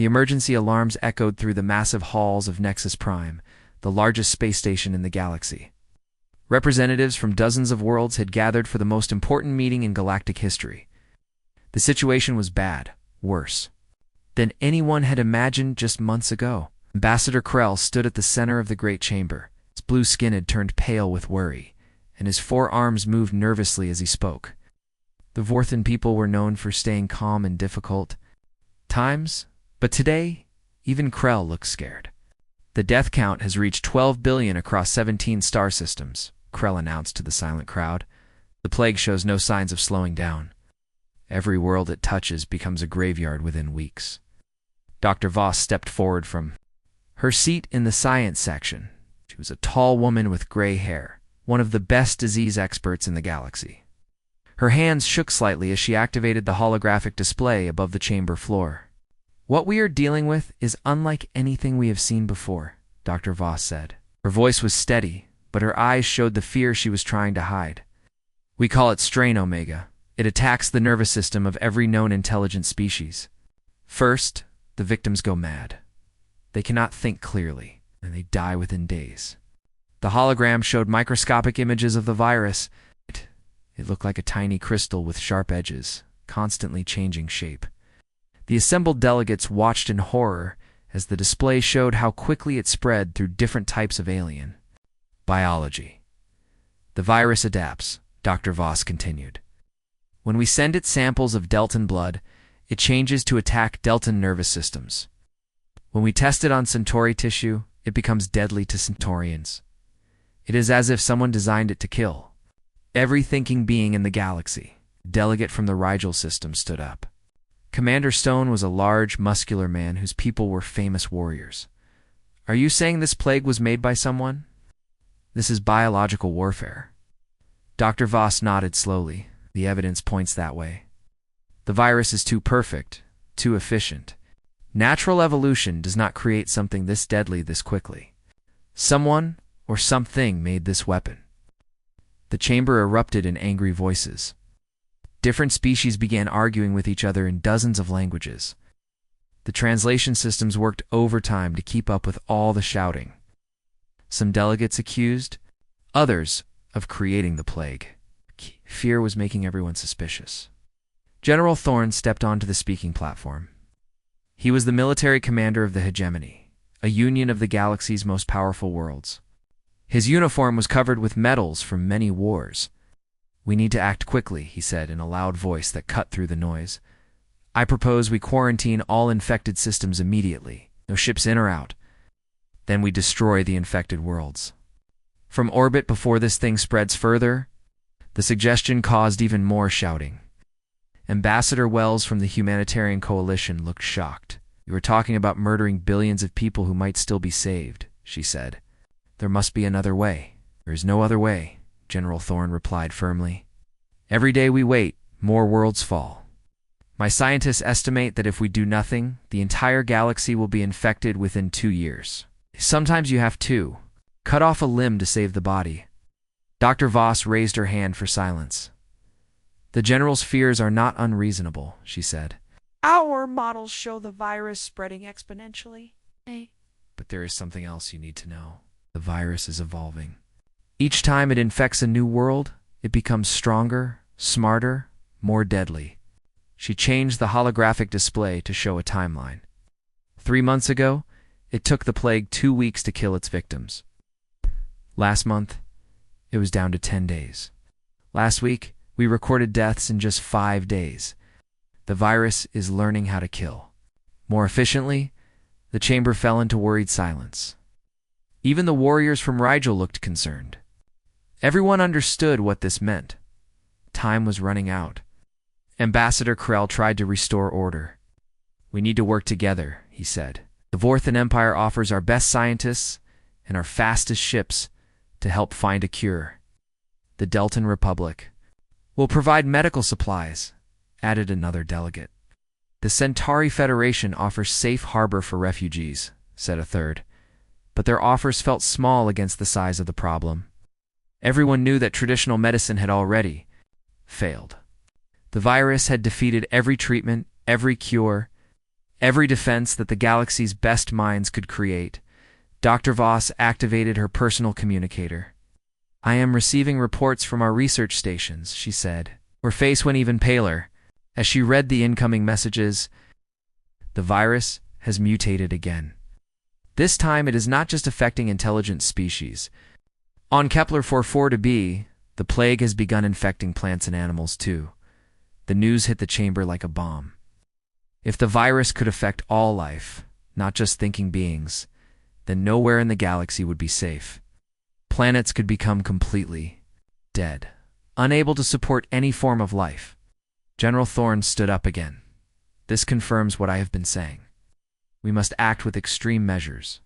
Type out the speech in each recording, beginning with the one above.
The emergency alarms echoed through the massive halls of Nexus Prime, the largest space station in the galaxy. Representatives from dozens of worlds had gathered for the most important meeting in galactic history. The situation was bad, worse than anyone had imagined just months ago. Ambassador Krell stood at the center of the great chamber. His blue skin had turned pale with worry, and his forearms moved nervously as he spoke. The Vorthan people were known for staying calm in difficult times, but today, even Krell looked scared. The death count has reached 12 billion across 17 star systems, Krell announced to the silent crowd. The plague shows no signs of slowing down. Every world it touches becomes a graveyard within weeks. Dr. Voss stepped forward from her seat in the science section. She was a tall woman with gray hair, one of the best disease experts in the galaxy. Her hands shook slightly as she activated the holographic display above the chamber floor. "What we are dealing with is unlike anything we have seen before," Dr. Voss said. Her voice was steady, but her eyes showed the fear she was trying to hide. "We call it Strain Omega. It attacks the nervous system of every known intelligent species. First, the victims go mad. They cannot think clearly, and they die within days." The hologram showed microscopic images of the virus. It looked like a tiny crystal with sharp edges, constantly changing shape. The assembled delegates watched in horror as the display showed how quickly it spread through different types of alien biology. "The virus adapts," Dr. Voss continued. "When we send it samples of Deltan blood, it changes to attack Deltan nervous systems. When we test it on Centauri tissue, it becomes deadly to Centaurians. It is as if someone designed it to kill every thinking being in the galaxy." A delegate from the Rigel system stood up. Commander Stone was a large, muscular man whose people were famous warriors. "Are you saying this plague was made by someone?" "This is biological warfare." Dr. Voss nodded slowly. "The evidence points that way. The virus is too perfect, too efficient. Natural evolution does not create something this deadly this quickly. Someone or something made this weapon." The chamber erupted in angry voices. Different species began arguing with each other in dozens of languages. The translation systems worked overtime to keep up with all the shouting. Some delegates accused others of creating the plague. Fear was making everyone suspicious. General Thorne stepped onto the speaking platform. He was the military commander of the Hegemony, a union of the galaxy's most powerful worlds. His uniform was covered with medals from many wars. "We need to act quickly," he said in a loud voice that cut through the noise. "I propose we quarantine all infected systems immediately, no ships in or out. Then we destroy the infected worlds from orbit before this thing spreads further." The suggestion caused even more shouting. Ambassador Wells from the Humanitarian Coalition looked shocked. "You were talking about murdering billions of people who might still be saved," she said. "There must be another way." "There is no other way," General Thorne replied firmly. "Every day we wait, more worlds fall. My scientists estimate that if we do nothing, the entire galaxy will be infected within 2 years. Sometimes you have to cut off a limb to save the body." Dr. Voss raised her hand for silence. "The General's fears are not unreasonable," she said. "Our models show the virus spreading exponentially." "But there is something else you need to know. The virus is evolving. Each time it infects a new world, it becomes stronger, smarter, more deadly." She changed the holographic display to show a timeline. 3 months ago, it took the plague 2 weeks to kill its victims. Last month, it was down to 10 days. Last week, we recorded deaths in just 5 days. The virus is learning how to kill. More efficiently, the chamber fell into worried silence. Even the warriors from Rigel looked concerned. Everyone understood what this meant. Time was running out. Ambassador Krell tried to restore order. "We need to work together," he said. "The Vorthan Empire offers our best scientists and our fastest ships to help find a cure. The Deltan Republic will provide medical supplies," added another delegate. "The Centauri Federation offers safe harbor for refugees," said a third. But their offers felt small against the size of the problem. Everyone knew that traditional medicine had already failed. The virus had defeated every treatment, every cure, Every defense that the galaxy's best minds could create, Dr. Voss activated her personal communicator. "I am receiving reports from our research stations," she said. Her face went even paler as she read the incoming messages. "The virus has mutated again. This time it is not just affecting intelligent species. On Kepler 44b, the plague has begun infecting plants and animals too." The news hit the chamber like a bomb. If the virus could affect all life, not just thinking beings, then nowhere in the galaxy would be safe. Planets could become completely dead, unable to support any form of life. General Thorne stood up again. "This confirms what I have been saying. We must act with extreme measures.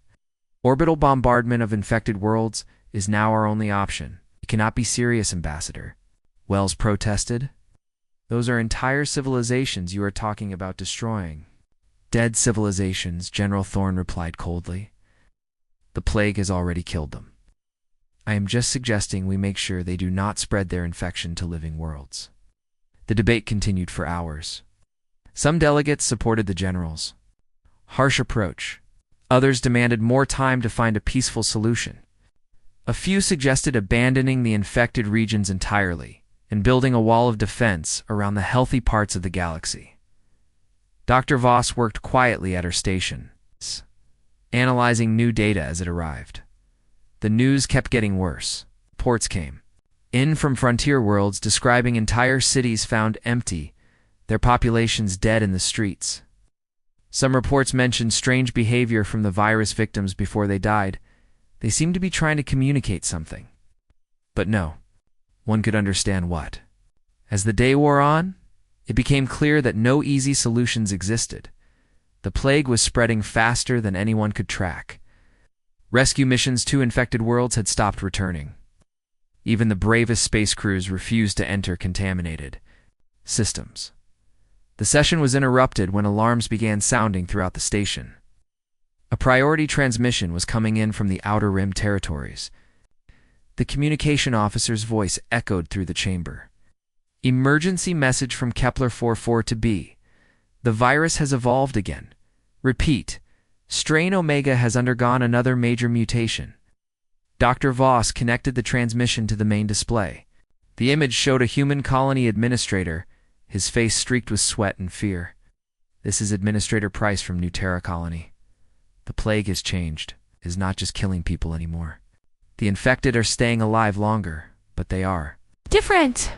Orbital bombardment of infected worlds is now our only option. It cannot be serious, Ambassador." Wells protested. "Those are entire civilizations you are talking about destroying." "Dead civilizations," General Thorne replied coldly. "The plague has already killed them. I am just suggesting we make sure they do not spread their infection to living worlds." The debate continued for hours. Some delegates supported the general's harsh approach. Others demanded more time to find a peaceful solution. A few suggested abandoning the infected regions entirely and building a wall of defense around the healthy parts of the galaxy. Dr. Voss worked quietly at her station, analyzing new data as it arrived. The news kept getting worse. Reports came in from frontier worlds describing entire cities found empty, their populations dead in the streets. Some reports mentioned strange behavior from the virus victims before they died. They seemed to be trying to communicate something. But no one could understand what. As the day wore on, it became clear that no easy solutions existed. The plague was spreading faster than anyone could track. Rescue missions to infected worlds had stopped returning. Even the bravest space crews refused to enter contaminated systems. The session was interrupted when alarms began sounding throughout the station. A priority transmission was coming in from the Outer Rim territories. The communication officer's voice echoed through the chamber. "Emergency message from Kepler 44b. The virus has evolved again. Repeat, strain Omega has undergone another major mutation." Dr. Voss connected the transmission to the main display. The image showed a human colony administrator, his face streaked with sweat and fear. "This is Administrator Price from New Terra Colony. The plague has changed. It is not just killing people anymore. The infected are staying alive longer, but they are different.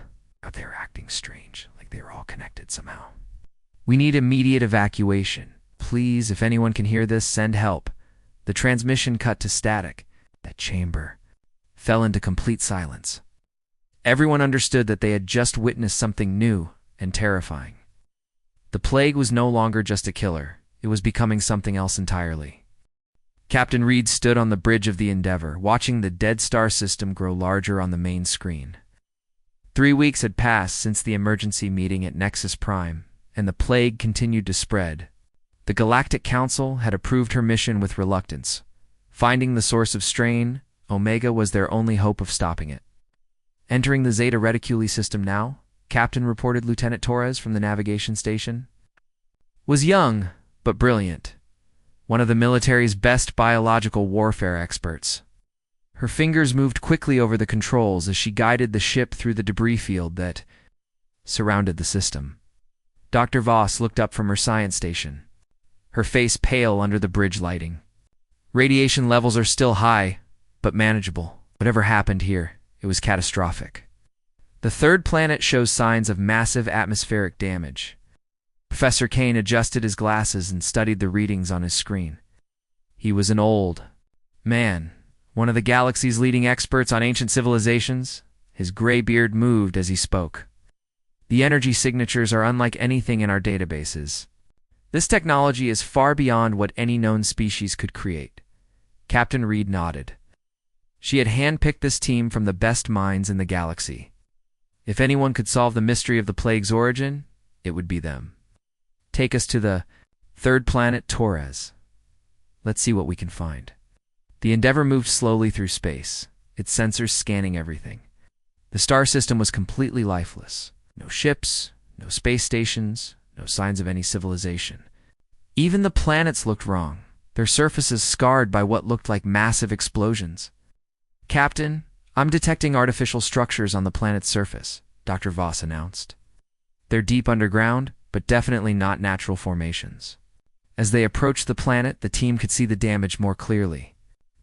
They're acting strange, like they're all connected somehow. We need immediate evacuation. Please, if anyone can hear this, send help." The transmission cut to static. That chamber fell into complete silence. Everyone understood that they had just witnessed something new and terrifying. The plague was no longer just a killer. It was becoming something else entirely. Captain Reed stood on the bridge of the Endeavor, watching the dead star system grow larger on the main screen. 3 weeks had passed since the emergency meeting at Nexus Prime, and the plague continued to spread. The Galactic Council had approved her mission with reluctance. Finding the source of strain, Omega was their only hope of stopping it. "Entering the Zeta Reticuli system now," Captain reported Lieutenant Torres from the navigation station. Was young, but brilliant. One of the military's best biological warfare experts. Her fingers moved quickly over the controls as she guided the ship through the debris field that surrounded the system. Dr. Voss looked up from her science station, her face pale under the bridge lighting. "Radiation levels are still high, but manageable. Whatever happened here, it was catastrophic. The third planet shows signs of massive atmospheric damage." Professor Kane adjusted his glasses and studied the readings on his screen. He was an old man, one of the galaxy's leading experts on ancient civilizations. His gray beard moved as he spoke. "The energy signatures are unlike anything in our databases. This technology is far beyond what any known species could create." Captain Reed nodded. She had handpicked this team from the best minds in the galaxy. If anyone could solve the mystery of the plague's origin, it would be them. "Take us to the third planet, Torres. Let's see what we can find." The Endeavor moved slowly through space, its sensors scanning everything. The star system was completely lifeless. No ships, no space stations, no signs of any civilization. Even the planets looked wrong, their surfaces scarred by what looked like massive explosions. "Captain, I'm detecting artificial structures on the planet's surface," Dr. Voss announced. "They're deep underground, but definitely not natural formations." As they approached the planet, the team could see the damage more clearly.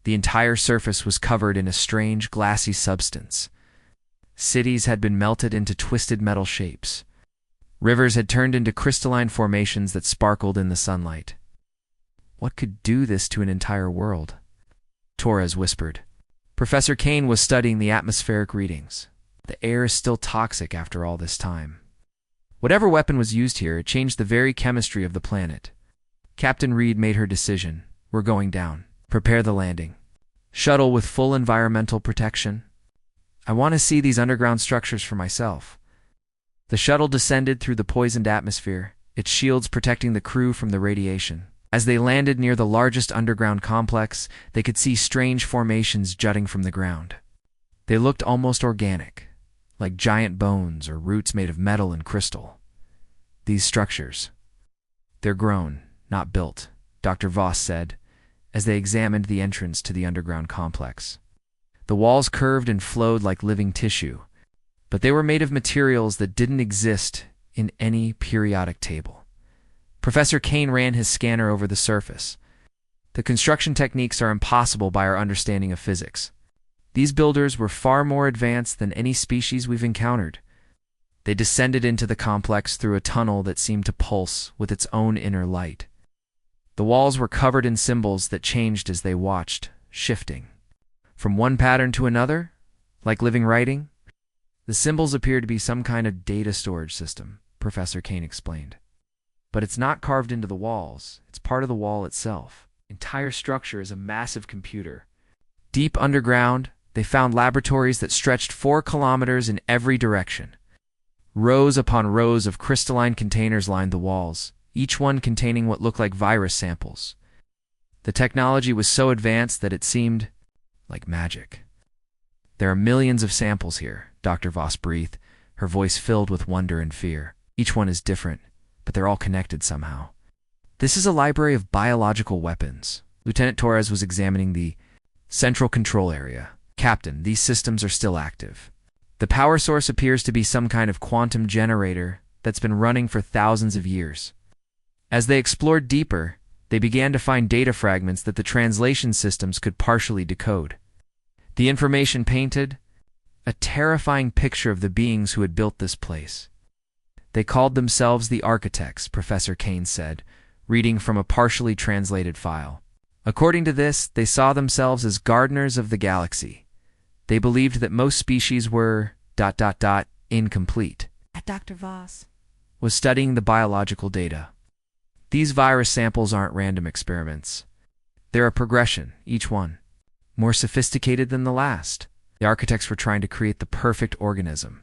The entire surface was covered in a strange, glassy substance. Cities had been melted into twisted metal shapes. Rivers had turned into crystalline formations that sparkled in the sunlight. "What could do this to an entire world?" Torres whispered. Professor Kane was studying the atmospheric readings. "The air is still toxic after all this time." Whatever weapon was used here, it changed the very chemistry of the planet. Captain Reed made her decision. "We're going down. Prepare the landing. Shuttle with full environmental protection. I want to see these underground structures for myself." The shuttle descended through the poisoned atmosphere, its shields protecting the crew from the radiation. As they landed near the largest underground complex, they could see strange formations jutting from the ground. They looked almost organic, like giant bones or roots made of metal and crystal. "These structures, they're grown, not built," Dr. Voss said, as they examined the entrance to the underground complex. The walls curved and flowed like living tissue, but they were made of materials that didn't exist in any periodic table. Professor Kane ran his scanner over the surface. "The construction techniques are impossible by our understanding of physics. These builders were far more advanced than any species we've encountered." They descended into the complex through a tunnel that seemed to pulse with its own inner light. The walls were covered in symbols that changed as they watched, shifting from one pattern to another, like living writing. "The symbols appear to be some kind of data storage system," Professor Kane explained. "But it's not carved into the walls, it's part of the wall itself. The entire structure is a massive computer." Deep underground, they found laboratories that stretched 4 kilometers in every direction. Rows upon rows of crystalline containers lined the walls, each one containing what looked like virus samples. The technology was so advanced that it seemed like magic. "There are millions of samples here," Dr. Voss breathed, her voice filled with wonder and fear. "Each one is different, but they're all connected somehow. This is a library of biological weapons." Lieutenant Torres was examining the central control area. "Captain, these systems are still active. The power source appears to be some kind of quantum generator that's been running for thousands of years." As they explored deeper, they began to find data fragments that the translation systems could partially decode. The information painted a terrifying picture of the beings who had built this place. "They called themselves the Architects," Professor Kane said, reading from a partially translated file. "According to this, they saw themselves as gardeners of the galaxy. They believed that most species were ... incomplete." Dr. Voss Was studying the biological data. "These virus samples aren't random experiments. They're a progression, each one more sophisticated than the last. The architects were trying to create the perfect organism."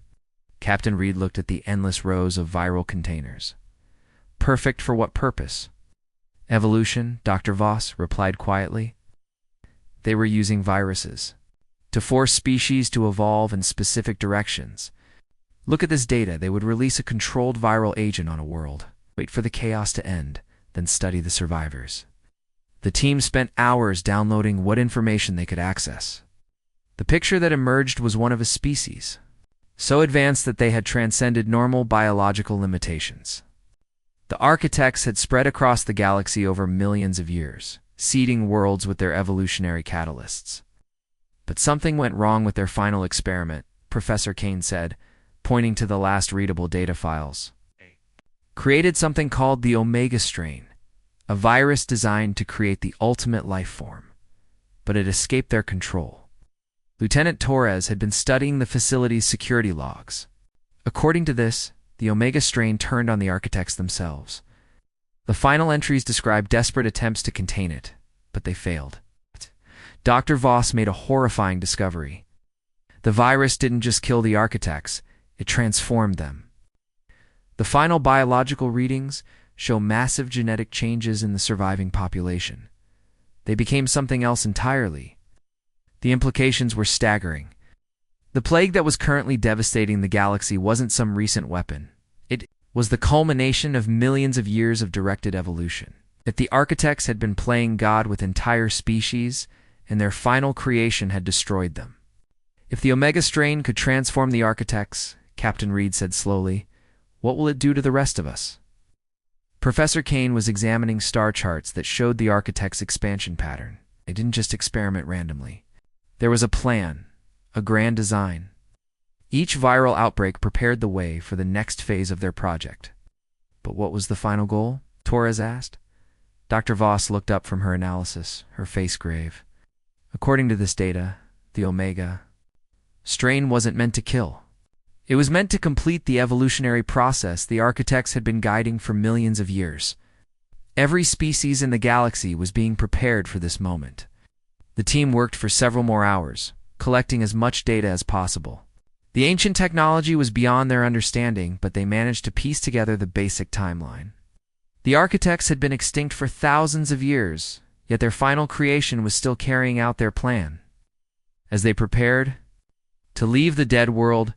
Captain Reed looked at the endless rows of viral containers. "Perfect for what purpose?" "Evolution," Dr. Voss replied quietly. "They were using viruses to force species to evolve in specific directions. Look at this data. They would release a controlled viral agent on a world, wait for the chaos to end, then study the survivors." The team spent hours downloading what information they could access. The picture that emerged was one of a species so advanced that they had transcended normal biological limitations. The architects had spread across the galaxy over millions of years, seeding worlds with their evolutionary catalysts. But something went wrong with their final experiment, Professor Kane said, pointing to the last readable data files. "Created something called the Omega strain, a virus designed to create the ultimate life form. But it escaped their control." Lieutenant Torres had been studying the facility's security logs. According to this, the Omega strain turned on the architects themselves. The final entries describe desperate attempts to contain it, but they failed. Dr. Voss made a horrifying discovery. The virus didn't just kill the architects, it transformed them. The final biological readings show massive genetic changes in the surviving population. They became something else entirely. The implications were staggering. The plague that was currently devastating the galaxy wasn't some recent weapon. It was the culmination of millions of years of directed evolution. That the architects had been playing God with entire species, and their final creation had destroyed them. If the Omega strain could transform the architects, Captain Reed said slowly, what will it do to the rest of us? Professor Kane was examining star charts that showed the architects' expansion pattern. They didn't just experiment randomly. There was a plan, a grand design. Each viral outbreak prepared the way for the next phase of their project. But what was the final goal? Torres asked. Dr. Voss looked up from her analysis, her face grave. According to this data, the Omega strain wasn't meant to kill. It was meant to complete the evolutionary process the architects had been guiding for millions of years. Every species in the galaxy was being prepared for this moment. The team worked for several more hours, collecting as much data as possible. The ancient technology was beyond their understanding, but they managed to piece together the basic timeline. The architects had been extinct for thousands of years, yet their final creation was still carrying out their plan. As they prepared to leave the dead world,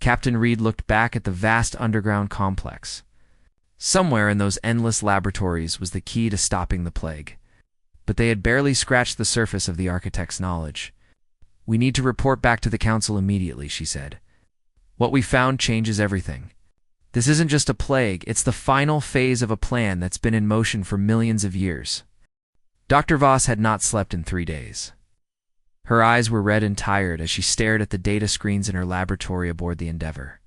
Captain Reed looked back at the vast underground complex. Somewhere in those endless laboratories was the key to stopping the plague. But they had barely scratched the surface of the architect's knowledge. We need to report back to the council immediately, she said. What we found changes everything. This isn't just a plague, it's the final phase of a plan that's been in motion for millions of years. Dr. Voss had not slept in 3 days. Her eyes were red and tired as she stared at the data screens in her laboratory aboard the Endeavour.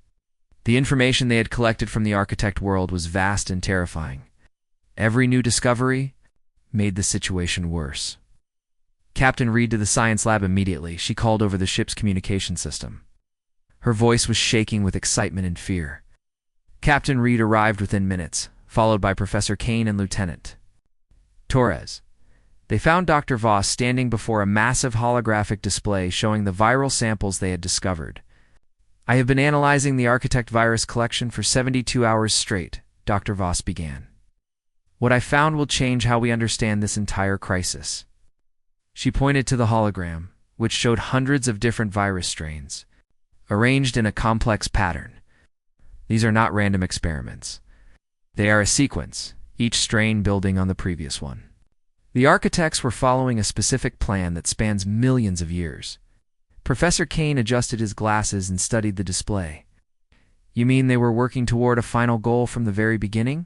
The information they had collected from the architect world was vast and terrifying. Every new discovery made the situation worse. Captain Reed to the science lab immediately. She called over the ship's communication system. Her voice was shaking with excitement and fear. Captain Reed arrived within minutes, followed by Professor Kane and Lieutenant Torres. They found Dr. Voss standing before a massive holographic display showing the viral samples they had discovered. I have been analyzing the architect virus collection for 72 hours straight, Dr. Voss began. What I found will change how we understand this entire crisis. She pointed to the hologram, which showed hundreds of different virus strains, arranged in a complex pattern. These are not random experiments. They are a sequence, each strain building on the previous one. The architects were following a specific plan that spans millions of years. Professor Kane adjusted his glasses and studied the display. You mean they were working toward a final goal from the very beginning?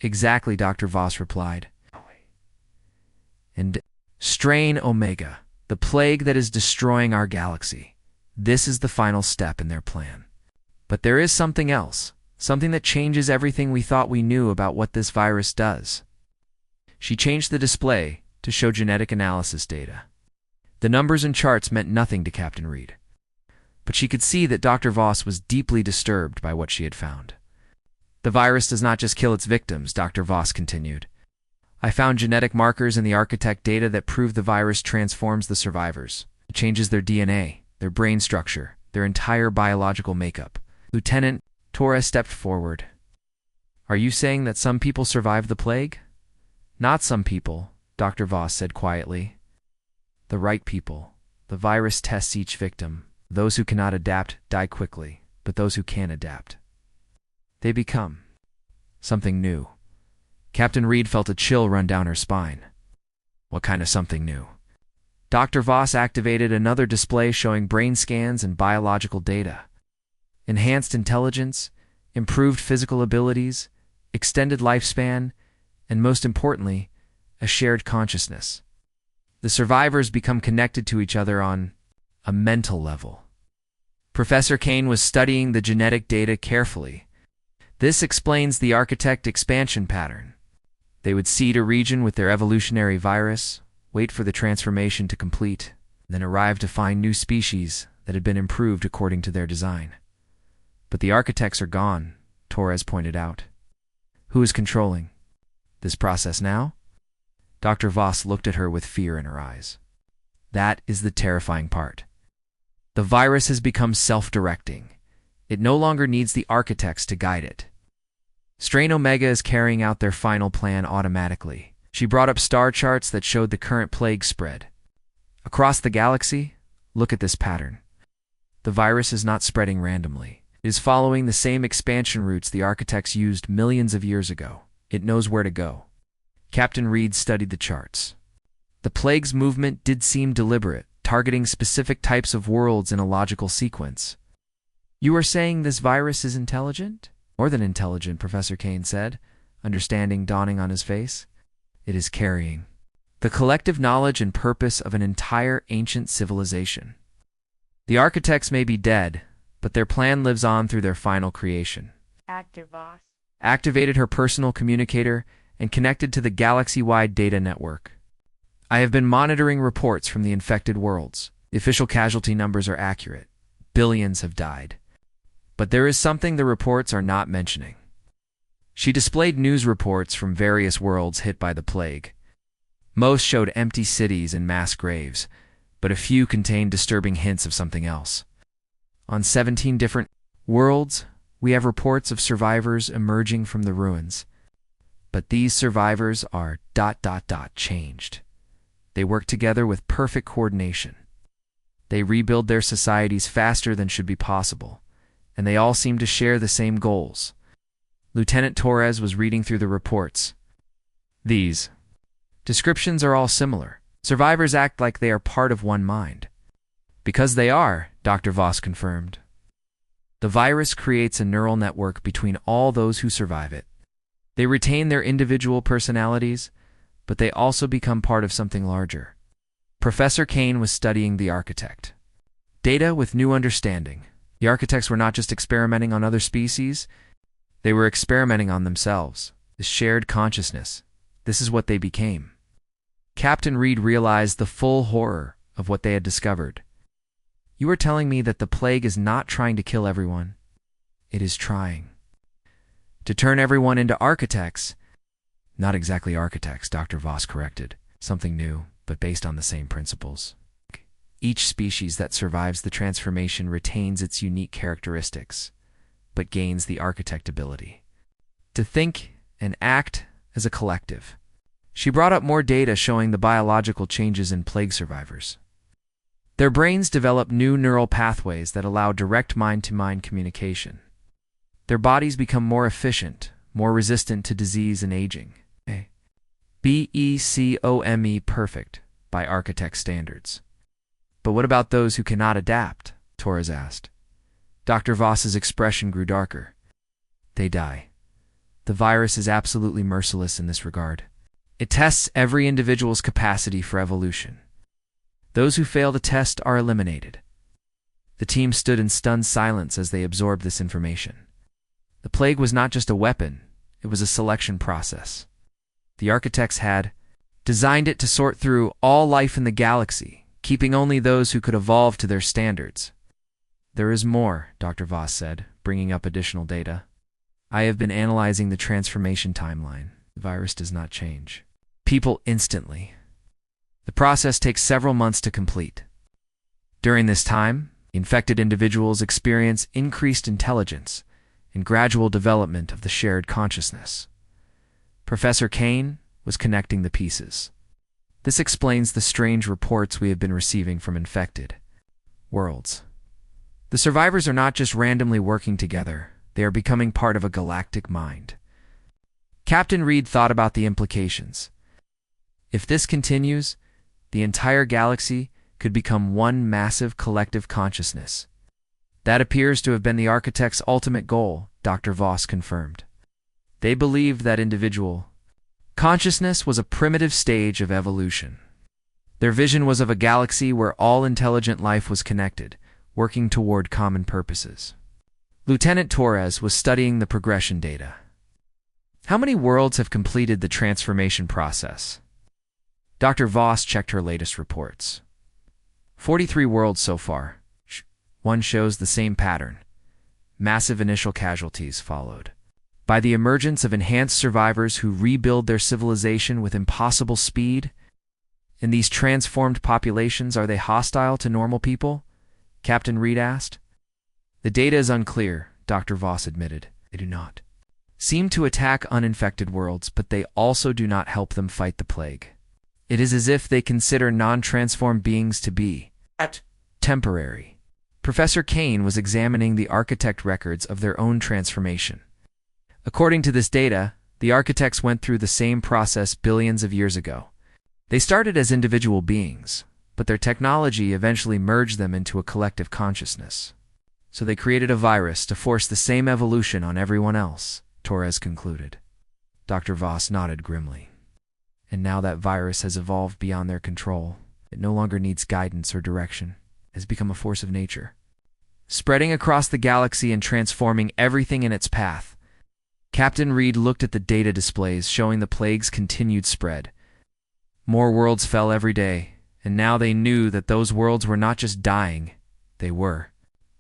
Exactly, Dr. Voss replied. And strain Omega, the plague that is destroying our galaxy. This is the final step in their plan. But there is something else, something that changes everything we thought we knew about what this virus does. She changed the display to show genetic analysis data. The numbers and charts meant nothing to Captain Reed, but she could see that Dr. Voss was deeply disturbed by what she had found. The virus does not just kill its victims, Dr. Voss continued. I found genetic markers in the architect data that prove the virus transforms the survivors. It changes their DNA, their brain structure, their entire biological makeup. Lieutenant Torres stepped forward. Are you saying that some people survived the plague? Not some people, Dr. Voss said quietly. The right people. The virus tests each victim. Those who cannot adapt die quickly, but those who can adapt, they become something new. Captain Reed felt a chill run down her spine. What kind of something new? Dr. Voss activated another display showing brain scans and biological data. Enhanced intelligence, improved physical abilities, extended lifespan, and most importantly, a shared consciousness. The survivors become connected to each other on a mental level. Professor Kane was studying the genetic data carefully. This explains the architect expansion pattern. They would seed a region with their evolutionary virus, wait for the transformation to complete, then arrive to find new species that had been improved according to their design. But the architects are gone, Torres pointed out. Who is controlling this process now? Dr. Voss looked at her with fear in her eyes. That is the terrifying part. The virus has become self-directing. It no longer needs the architects to guide it. Strain Omega is carrying out their final plan automatically. She brought up star charts that showed the current plague spread. Across the galaxy, look at this pattern. The virus is not spreading randomly. It is following the same expansion routes the architects used millions of years ago. It knows where to go. Captain Reed studied the charts. The plague's movement did seem deliberate, targeting specific types of worlds in a logical sequence. "You are saying this virus is intelligent?" "More than intelligent," Professor Kane said, understanding dawning on his face. "It is carrying the collective knowledge and purpose of an entire ancient civilization. The architects may be dead, but their plan lives on through their final creation." Activos. Activated her personal communicator and connected to the galaxy-wide data network. "I have been monitoring reports from the infected worlds. The official casualty numbers are accurate. Billions have died. But there is something the reports are not mentioning." She displayed news reports from various worlds hit by the plague. Most showed empty cities and mass graves, but a few contained disturbing hints of something else. On 17 different worlds, we have reports of survivors emerging from the ruins. But these survivors are ... changed. They work together with perfect coordination. They rebuild their societies faster than should be possible, and they all seem to share the same goals. Lieutenant Torres was reading through the reports. "These descriptions are all similar. Survivors act like they are part of one mind." "Because they are," Dr. Voss confirmed. "The virus creates a neural network between all those who survive it. They retain their individual personalities, but they also become part of something larger." Professor Kane was studying the architect. Data with new understanding. The architects were not just experimenting on other species, they were experimenting on themselves. The shared consciousness. This is what they became. Captain Reed realized the full horror of what they had discovered. "You are telling me that the plague is not trying to kill everyone. It is trying to turn everyone into architects." "Not exactly architects," Dr. Voss corrected. "Something new, but based on the same principles. Each species that survives the transformation retains its unique characteristics, but gains the architect ability to think and act as a collective." She brought up more data showing the biological changes in plague survivors. Their brains develop new neural pathways that allow direct mind-to-mind communication. Their bodies become more efficient, more resistant to disease and aging. BECOME perfect by architect standards. "But what about those who cannot adapt?" Torres asked. Dr. Voss's expression grew darker. "They die. The virus is absolutely merciless in this regard. It tests every individual's capacity for evolution. Those who fail the test are eliminated." The team stood in stunned silence as they absorbed this information. The plague was not just a weapon, it was a selection process. The architects had designed it to sort through all life in the galaxy, keeping only those who could evolve to their standards. "There is more," Dr. Voss said, bringing up additional data. "I have been analyzing the transformation timeline. The virus does not change people instantly. The process takes several months to complete. During this time, infected individuals experience increased intelligence and gradual development of the shared consciousness." Professor Kane was connecting the pieces. "This explains the strange reports we have been receiving from infected worlds. The survivors are not just randomly working together, they are becoming part of a galactic mind." Captain Reed thought about the implications. If this continues, the entire galaxy could become one massive collective consciousness. "That appears to have been the architect's ultimate goal," Dr. Voss confirmed. "They believed that individual consciousness was a primitive stage of evolution. Their vision was of a galaxy where all intelligent life was connected, working toward common purposes." Lieutenant Torres was studying the progression data. "How many worlds have completed the transformation process?" Dr. Voss checked her latest reports. 43 worlds so far. One shows the same pattern. Massive initial casualties followed by the emergence of enhanced survivors who rebuild their civilization with impossible speed. "In these transformed populations, are they hostile to normal people?" Captain Reed asked. "The data is unclear," Dr. Voss admitted. "They do not seem to attack uninfected worlds, but they also do not help them fight the plague. It is as if they consider non-transformed beings to be temporary." Professor Kane was examining the architect records of their own transformation. According to this data, The architects went through the same process billions of years ago. They started as individual beings, but their technology eventually merged them into a collective consciousness. So they created a virus to force the same evolution on everyone else, Torres concluded. Dr. Voss nodded grimly. And now that virus has evolved beyond their control. It no longer needs guidance or direction. It has become a force of nature, spreading across the galaxy and transforming everything in its path. Captain Reed looked at the data displays showing the plague's continued spread. More worlds fell every day, and now they knew that those worlds were not just dying, they were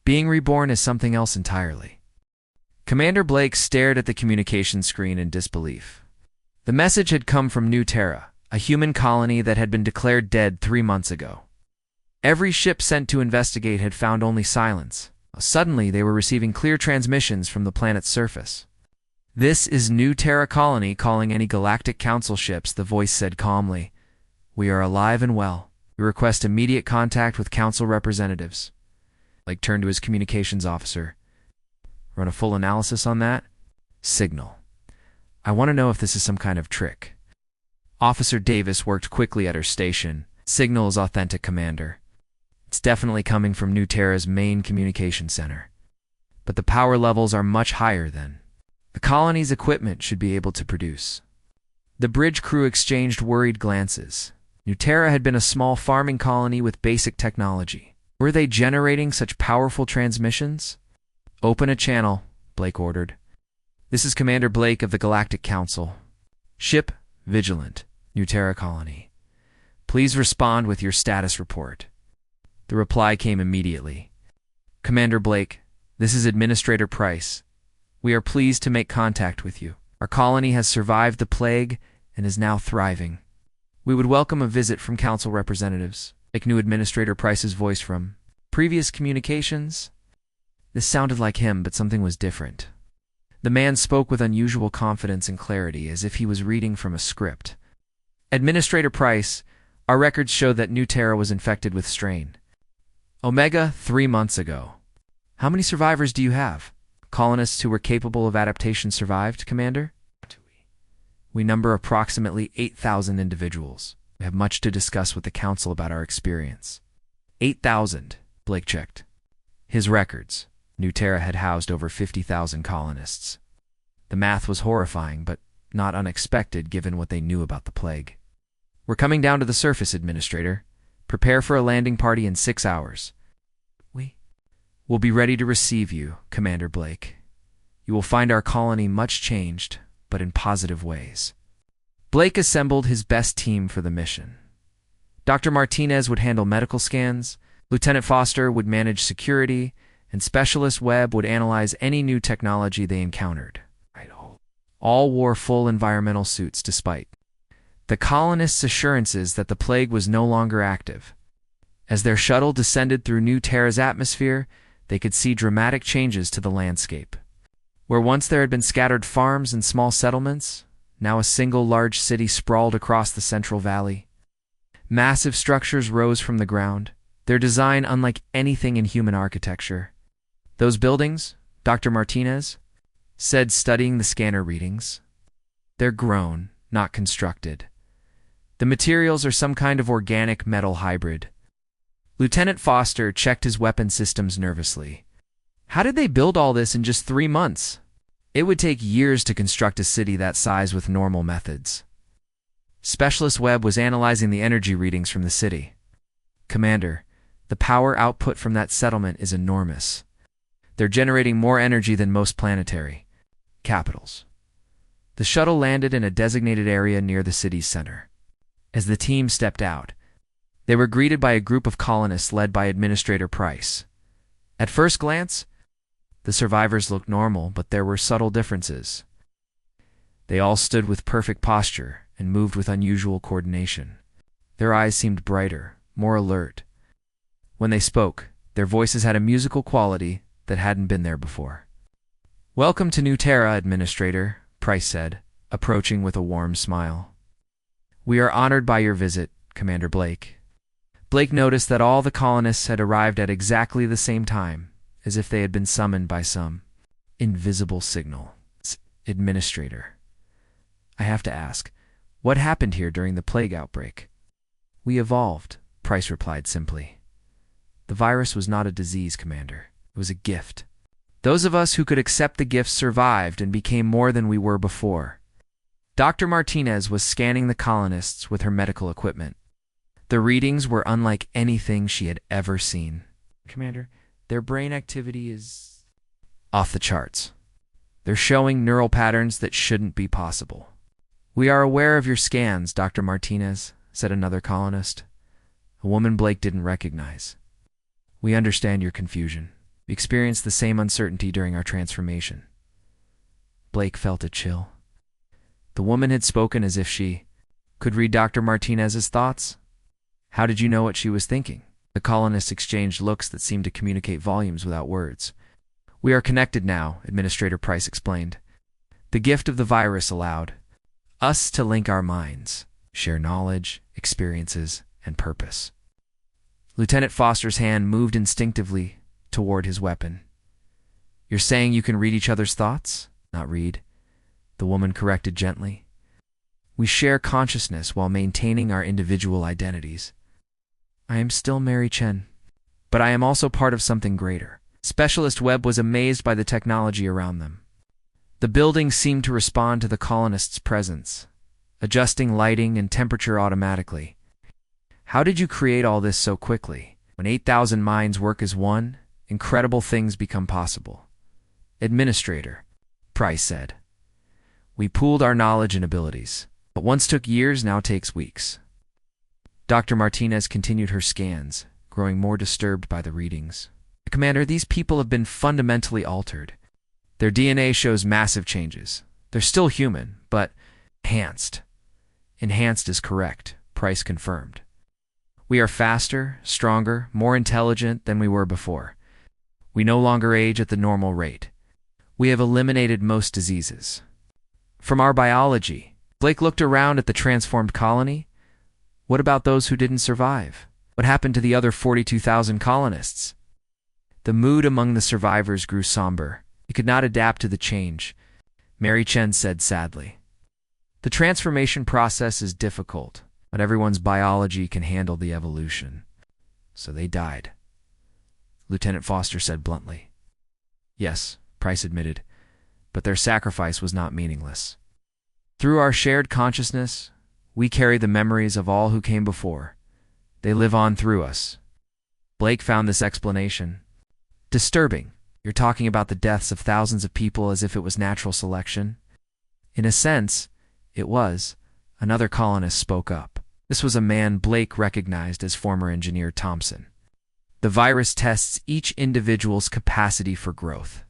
being reborn as something else entirely. Commander Blake stared at the communication screen in disbelief. The message had come from New Terra, a human colony that had been declared dead 3 months ago. Every ship sent to investigate had found only silence. Suddenly, they were receiving clear transmissions from the planet's surface. "This is New Terra Colony calling any Galactic Council ships," the voice said calmly. "We are alive and well. We request immediate contact with Council representatives." Blake turned to his communications officer. "Run a full analysis on that?" "Signal. I want to know if this is some kind of trick." Officer Davis worked quickly at her station. "Signal is authentic, Commander. It's definitely coming from New Terra's main communication center. But the power levels are much higher than the colony's equipment should be able to produce." The bridge crew exchanged worried glances. New Terra had been a small farming colony with basic technology. Were they generating such powerful transmissions? "Open a channel," Blake ordered. "This is Commander Blake of the Galactic Council. Ship Vigilant, New Terra Colony. Please respond with your status report." The reply came immediately. "Commander Blake, this is Administrator Price. We are pleased to make contact with you. Our colony has survived the plague and is now thriving. We would welcome a visit from Council representatives." Blake knew Administrator Price's voice from previous communications. This sounded like him, but something was different. The man spoke with unusual confidence and clarity, as if he was reading from a script. "Administrator Price, our records show that New Terra was infected with strain Omega 3 months ago. How many survivors do you have? Colonists who were capable of adaptation survived, Commander?" "We number approximately 8,000 individuals. We have much to discuss with the Council about our experience." 8,000, Blake checked his records. New Terra had housed over 50,000 colonists. The math was horrifying, but not unexpected given what they knew about the plague. "We're coming down to the surface, Administrator. Prepare for a landing party in 6 hours. We'll be ready to receive you, Commander Blake. You will find our colony much changed, but in positive ways." Blake assembled his best team for the mission. Dr. Martinez would handle medical scans, Lieutenant Foster would manage security, and Specialist Webb would analyze any new technology they encountered. All wore full environmental suits despite the colonists' assurances that the plague was no longer active. As their shuttle descended through New Terra's atmosphere, they could see dramatic changes to the landscape. Where once there had been scattered farms and small settlements, now a single large city sprawled across the Central Valley. Massive structures rose from the ground, their design unlike anything in human architecture. "Those buildings," Dr. Martinez said, studying the scanner readings, "they're grown, not constructed. The materials are some kind of organic metal hybrid." Lieutenant Foster checked his weapon systems nervously. How did they build all this in just 3 months? It would take years to construct a city that size with normal methods. Specialist Webb was analyzing the energy readings from the city. "Commander, the power output from that settlement is enormous. They're generating more energy than most planetary capitals." The shuttle landed in a designated area near the city's center. As the team stepped out, they were greeted by a group of colonists led by Administrator Price. At first glance, the survivors looked normal, but there were subtle differences. They all stood with perfect posture and moved with unusual coordination. Their eyes seemed brighter, more alert. When they spoke, their voices had a musical quality that hadn't been there before. "Welcome to New Terra, Administrator," Price said, approaching with a warm smile. "We are honored by your visit, Commander Blake." Blake noticed that all the colonists had arrived at exactly the same time, as if they had been summoned by some invisible signal. "Administrator, I have to ask, what happened here during the plague outbreak? We evolved, Price replied simply. The virus was not a disease, Commander. It was a gift. Those of us who could accept the gift survived and became more than we were before. Dr. Martinez was scanning the colonists with her medical equipment. The readings were unlike anything she had ever seen. Commander, their brain activity is off the charts. They're showing neural patterns that shouldn't be possible. We are aware of your scans, Dr. Martinez, said another colonist, a woman Blake didn't recognize. We understand your confusion. We experienced the same uncertainty during our transformation. Blake felt a chill. The woman had spoken as if she could read Dr. Martinez's thoughts. How did you know what she was thinking? The colonists exchanged looks that seemed to communicate volumes without words. We are connected now, Administrator Price explained. The gift of the virus allowed us to link our minds, share knowledge, experiences, and purpose. Lieutenant Foster's hand moved instinctively toward his weapon. You're saying you can read each other's thoughts? Not read, the woman corrected gently. We share consciousness while maintaining our individual identities. I am still Mary Chen, but I am also part of something greater. Specialist Webb was amazed by the technology around them. The building seemed to respond to the colonists' presence, adjusting lighting and temperature automatically. How did you create all this so quickly? When 8,000 minds work as one, incredible things become possible. Administrator, Price said. We pooled our knowledge and abilities. What once took years now takes weeks. Dr. Martinez continued her scans, growing more disturbed by the readings. Commander, these people have been fundamentally altered. Their DNA shows massive changes. They're still human, but enhanced. Enhanced is correct, Price confirmed. We are faster, stronger, more intelligent than we were before. We no longer age at the normal rate. We have eliminated most diseases. From our biology, Blake looked around at the transformed colony. What about those who didn't survive? What happened to the other 42,000 colonists? The mood among the survivors grew somber. They could not adapt to the change, Mary Chen said sadly. The transformation process is difficult, but everyone's biology can handle the evolution. So they died. Lieutenant Foster said bluntly. Yes, Price admitted, but their sacrifice was not meaningless. Through our shared consciousness, we carry the memories of all who came before. They live on through us. Blake found this explanation disturbing. You're talking about the deaths of thousands of people as if it was natural selection. In a sense, it was. Another colonist spoke up. This was a man Blake recognized as former engineer Thompson. The virus tests each individual's capacity for growth.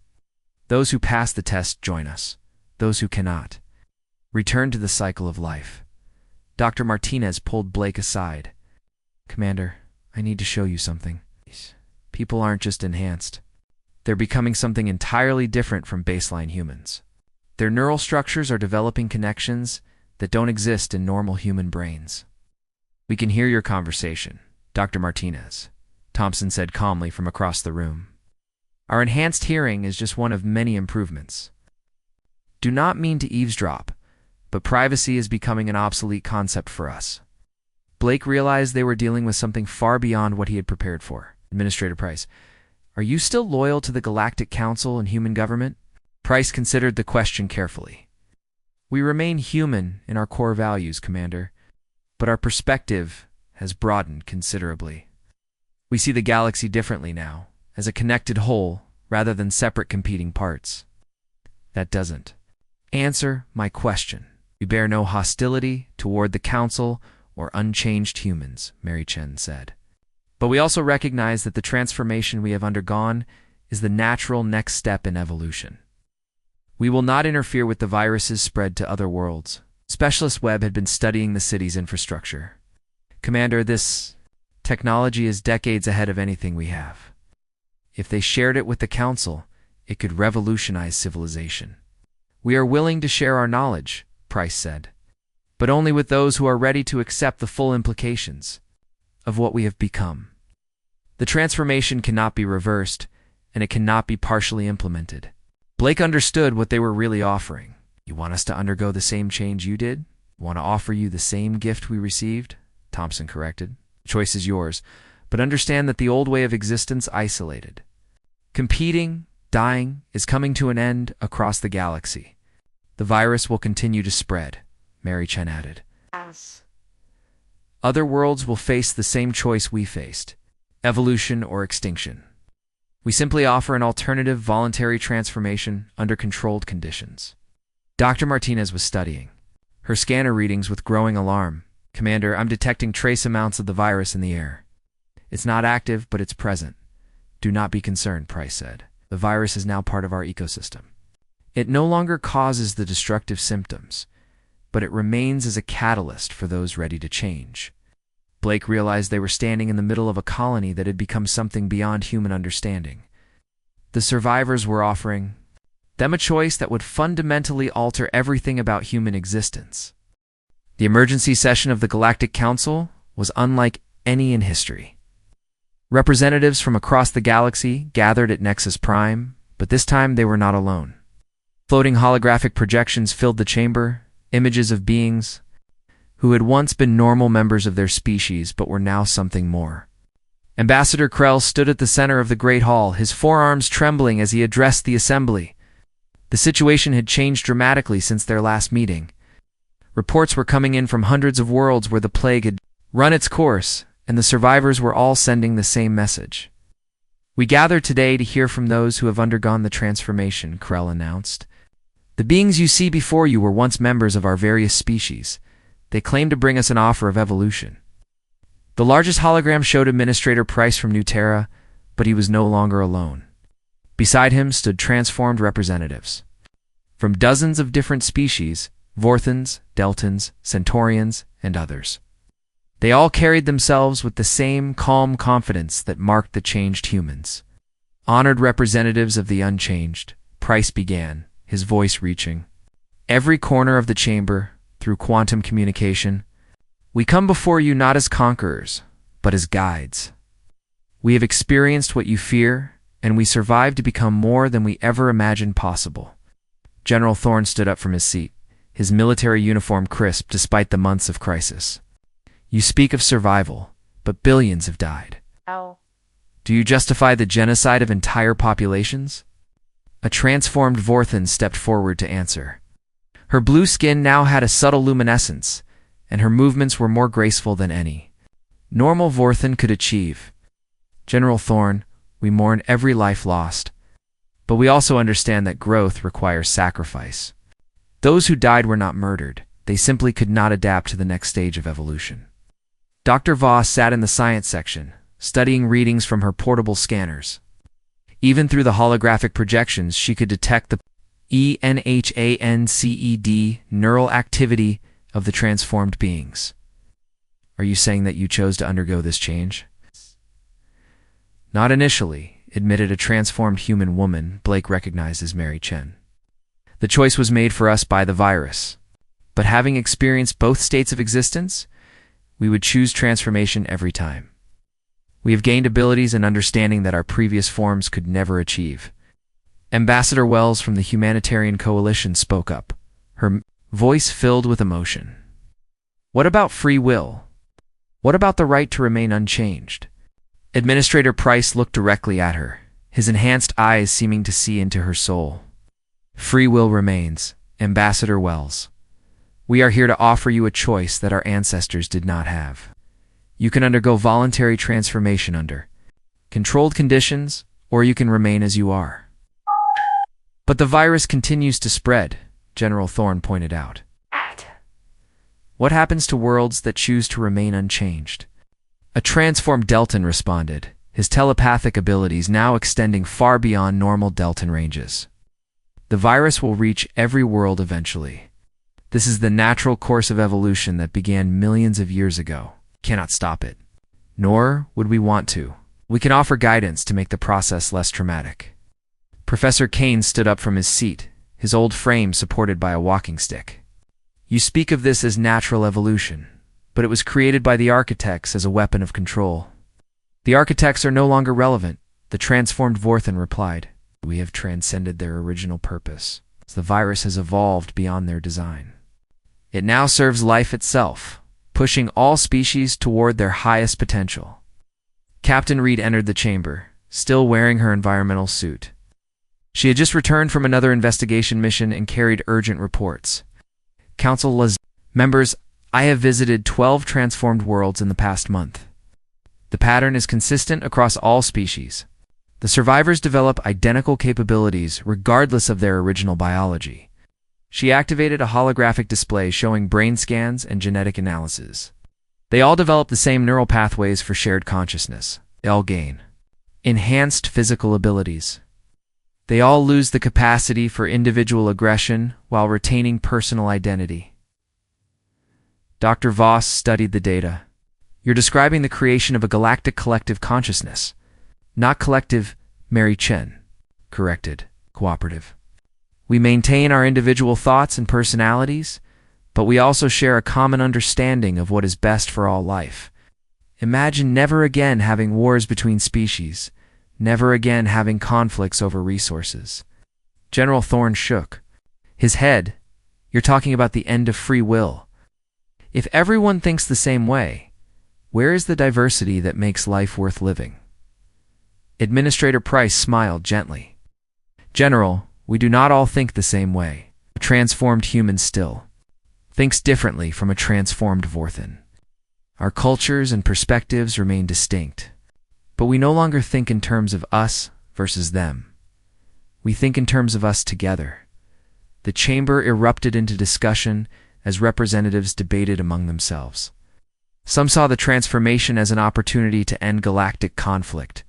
Those who pass the test join us. Those who cannot return to the cycle of life. Dr. Martinez pulled Blake aside. Commander, I need to show you something. People aren't just enhanced. They're becoming something entirely different from baseline humans. Their neural structures are developing connections that don't exist in normal human brains. We can hear your conversation, Dr. Martinez, Thompson said calmly from across the room. Our enhanced hearing is just one of many improvements. Do not mean to eavesdrop, but privacy is becoming an obsolete concept for us. Blake realized they were dealing with something far beyond what he had prepared for. Administrator Price, are you still loyal to the Galactic Council and human government? Price considered the question carefully. We remain human in our core values, Commander, but our perspective has broadened considerably. We see the galaxy differently now, as a connected whole rather than separate competing parts. That doesn't answer my question. We bear no hostility toward the Council or unchanged humans, Mary Chen said. But we also recognize that the transformation we have undergone is the natural next step in evolution. We will not interfere with the virus's spread to other worlds. Specialist Webb had been studying the city's infrastructure. Commander, this technology is decades ahead of anything we have. If they shared it with the Council, it could revolutionize civilization. We are willing to share our knowledge, Price said, but only with those who are ready to accept the full implications of what we have become. The transformation cannot be reversed, and it cannot be partially implemented. Blake understood what they were really offering. You want us to undergo the same change you did? Want to offer you the same gift we received? Thompson corrected. Choice is yours, but understand that the old way of existence isolated. Competing, dying, is coming to an end across the galaxy. The virus will continue to spread, Mary Chen added. Yes. Other worlds will face the same choice we faced, evolution or extinction. We simply offer an alternative voluntary transformation under controlled conditions. Dr. Martinez was studying her scanner readings with growing alarm. Commander, I'm detecting trace amounts of the virus in the air. It's not active, but it's present. Do not be concerned, Price said. The virus is now part of our ecosystem. It no longer causes the destructive symptoms, but it remains as a catalyst for those ready to change. Blake realized they were standing in the middle of a colony that had become something beyond human understanding. The survivors were offering them a choice that would fundamentally alter everything about human existence. The emergency session of the Galactic Council was unlike any in history. Representatives from across the galaxy gathered at Nexus Prime, but this time they were not alone. Floating holographic projections filled the chamber, images of beings who had once been normal members of their species but were now something more. Ambassador Krell stood at the center of the Great Hall, his forearms trembling as he addressed the assembly. The situation had changed dramatically since their last meeting. Reports were coming in from hundreds of worlds where the plague had run its course, and the survivors were all sending the same message. We gather today to hear from those who have undergone the transformation, Krell announced. The beings you see before you were once members of our various species. They claim to bring us an offer of evolution. The largest hologram showed Administrator Price from New Terra, but he was no longer alone. Beside him stood transformed representatives from dozens of different species, Vorthans, Deltans, Centaurians, and others. They all carried themselves with the same calm confidence that marked the changed humans. Honored representatives of the unchanged, Price began, his voice reaching every corner of the chamber through quantum communication. We come before you not as conquerors, but as guides. We have experienced what you fear, and we survived to become more than we ever imagined possible. General Thorne stood up from his seat, his military uniform crisp despite the months of crisis. You speak of survival, but billions have died. Ow. Do you justify the genocide of entire populations? A transformed Vorthan stepped forward to answer. Her blue skin now had a subtle luminescence, and her movements were more graceful than any normal Vorthan could achieve. General Thorne, we mourn every life lost, but we also understand that growth requires sacrifice. Those who died were not murdered. They simply could not adapt to the next stage of evolution. Dr. Voss sat in the science section, studying readings from her portable scanners. Even through the holographic projections, she could detect the ENHANCED neural activity of the transformed beings. Are you saying that you chose to undergo this change? Not initially, admitted a transformed human woman Blake recognized as Mary Chen. The choice was made for us by the virus. But having experienced both states of existence, we would choose transformation every time. We have gained abilities and understanding that our previous forms could never achieve. Ambassador Wells from the Humanitarian Coalition spoke up, her voice filled with emotion. What about free will? What about the right to remain unchanged? Administrator Price looked directly at her, his enhanced eyes seeming to see into her soul. Free will remains, Ambassador Wells. We are here to offer you a choice that our ancestors did not have. You can undergo voluntary transformation under controlled conditions, or you can remain as you are. But the virus continues to spread, General Thorne pointed out. What happens to worlds that choose to remain unchanged? A transformed Deltan responded, his telepathic abilities now extending far beyond normal Deltan ranges. The virus will reach every world eventually. This is the natural course of evolution that began millions of years ago. Cannot stop it. Nor would we want to. We can offer guidance to make the process less traumatic. Professor Kane stood up from his seat, his old frame supported by a walking stick. You speak of this as natural evolution, but it was created by the architects as a weapon of control. The architects are no longer relevant, the transformed Vorthan replied. We have transcended their original purpose. The virus has evolved beyond their design. It now serves life itself, pushing all species toward their highest potential. Captain Reed entered the chamber, still wearing her environmental suit. She had just returned from another investigation mission and carried urgent reports. Council members, I have visited 12 transformed worlds in the past month. The pattern is consistent across all species. The survivors develop identical capabilities regardless of their original biology. She activated a holographic display showing brain scans and genetic analysis. They all develop the same neural pathways for shared consciousness. They all gain enhanced physical abilities. They all lose the capacity for individual aggression while retaining personal identity. Dr. Voss studied the data. You're describing the creation of a galactic collective consciousness. Not collective, Mary Chen corrected. Cooperative. We maintain our individual thoughts and personalities, but we also share a common understanding of what is best for all life. Imagine never again having wars between species, never again having conflicts over resources. General Thorne shook his head. You're talking about the end of free will. If everyone thinks the same way, where is the diversity that makes life worth living? Administrator Price smiled gently. General, we do not all think the same way. A transformed human still thinks differently from a transformed Vorthan. Our cultures and perspectives remain distinct, but we no longer think in terms of us versus them. We think in terms of us together. The chamber erupted into discussion as representatives debated among themselves. Some saw the transformation as an opportunity to end galactic conflict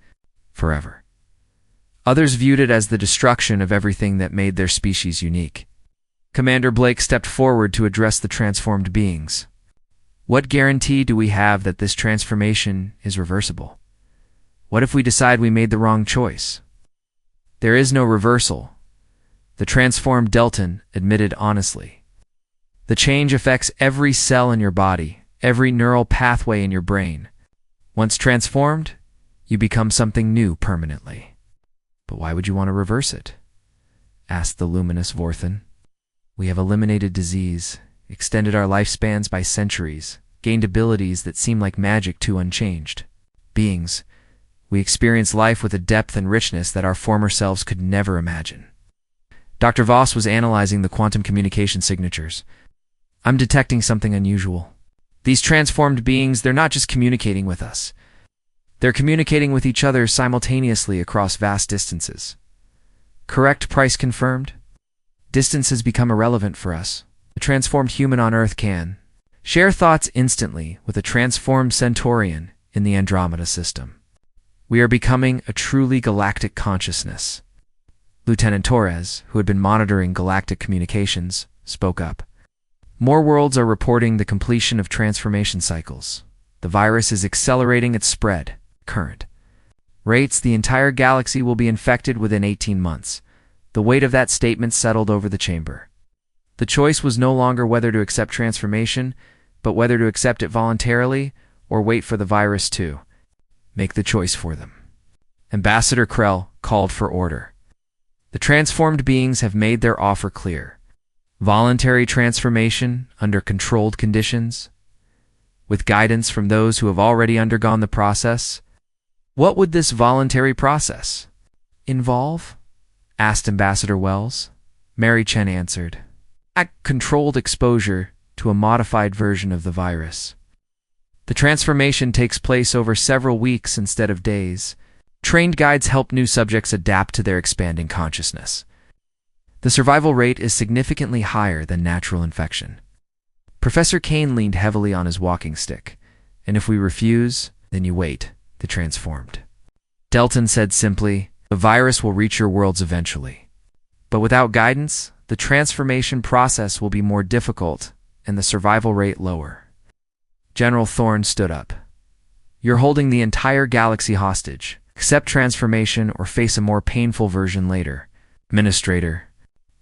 forever. Others viewed it as the destruction of everything that made their species unique. Commander Blake stepped forward to address the transformed beings. What guarantee do we have that this transformation is reversible? What if we decide we made the wrong choice? There is no reversal, the transformed Delton admitted honestly. The change affects every cell in your body, every neural pathway in your brain. Once transformed, you become something new permanently. But why would you want to reverse it? Asked the luminous Vorthan. We have eliminated disease, extended our lifespans by centuries, gained abilities that seem like magic to unchanged beings. We experience life with a depth and richness that our former selves could never imagine. Dr. Voss was analyzing the quantum communication signatures. I'm detecting something unusual. These transformed beings, they're not just communicating with us. They're communicating with each other simultaneously across vast distances. Correct, Price confirmed. Distance has become irrelevant for us. A transformed human on Earth can share thoughts instantly with a transformed Centaurian in the Andromeda system. We are becoming a truly galactic consciousness. Lieutenant Torres, who had been monitoring galactic communications, spoke up. More worlds are reporting the completion of transformation cycles. The virus is accelerating its spread. Current rates, the entire galaxy will be infected within 18 months. The weight of that statement settled over the chamber. The choice was no longer whether to accept transformation, but whether to accept it voluntarily or wait for the virus to make the choice for them. Ambassador Krell called for order. The transformed beings have made their offer clear. Voluntary transformation under controlled conditions, with guidance from those who have already undergone the process. What would this voluntary process involve? Asked Ambassador Wells. Mary Chen answered. Controlled exposure to a modified version of the virus. The transformation takes place over several weeks instead of days. Trained guides help new subjects adapt to their expanding consciousness. The survival rate is significantly higher than natural infection. Professor Kane leaned heavily on his walking stick. And if we refuse, then you wait, the transformed. Delton said simply, the virus will reach your worlds eventually. But without guidance, the transformation process will be more difficult and the survival rate lower. General Thorne stood up. You're holding the entire galaxy hostage. Accept transformation or face a more painful version later. Administrator.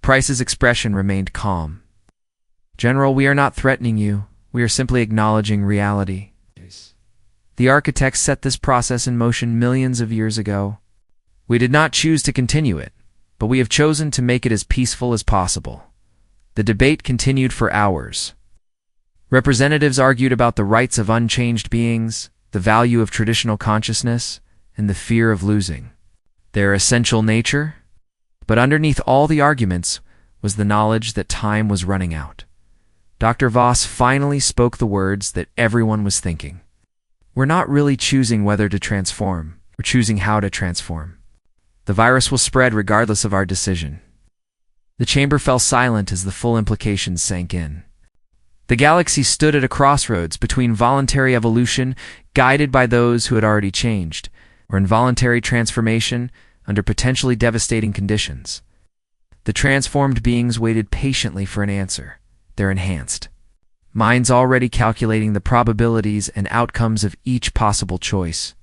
Price's expression remained calm. General, we are not threatening you. We are simply acknowledging reality. The architects set this process in motion millions of years ago. We did not choose to continue it. but we have chosen to make it as peaceful as possible. The debate continued for hours. Representatives argued about the rights of unchanged beings, the value of traditional consciousness, and the fear of losing their essential nature. But underneath all the arguments was the knowledge that time was running out. Dr. Voss finally spoke the words that everyone was thinking. We're not really choosing whether to transform, we're choosing how to transform. The virus will spread regardless of our decision. The chamber fell silent as the full implications sank in. The galaxy stood at a crossroads between voluntary evolution, guided by those who had already changed, or involuntary transformation under potentially devastating conditions. The transformed beings waited patiently for an answer, their enhanced minds already calculating the probabilities and outcomes of each possible choice.